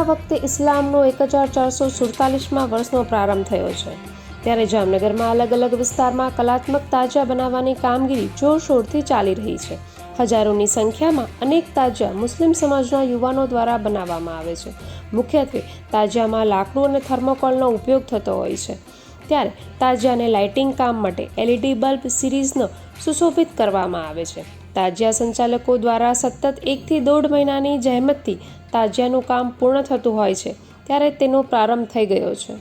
આ વખતે ઇસ્લામનો 1447મા વર્ષનો પ્રારંભ થયો છે, ત્યારે જામનગરમાં અલગ અલગ વિસ્તારમાં કલાત્મક તાજિયા બનાવવાની કામગીરી જોરશોરથી ચાલી રહી છે. હજારોની સંખ્યામાં અનેક તાજિયા મુસ્લિમ સમાજના યુવાનો દ્વારા બનાવવામાં આવે છે. મુખ્યત્વે તાજિયામાં લાકડું અને થર્મોકોલનો ઉપયોગ થતો હોય છે, ત્યારે તાજિયાને લાઇટિંગ કામ માટે LED બલ્બ સિરીઝનો સુશોભિત કરવામાં આવે છે. તાજિયા સંચાલકો દ્વારા સતત 1 થી 1.5 મહિનાની જહેમતથી તાજિયાનું કામ પૂર્ણ થતું હોય છે, ત્યારે તેનો પ્રારંભ થઈ ગયો છે.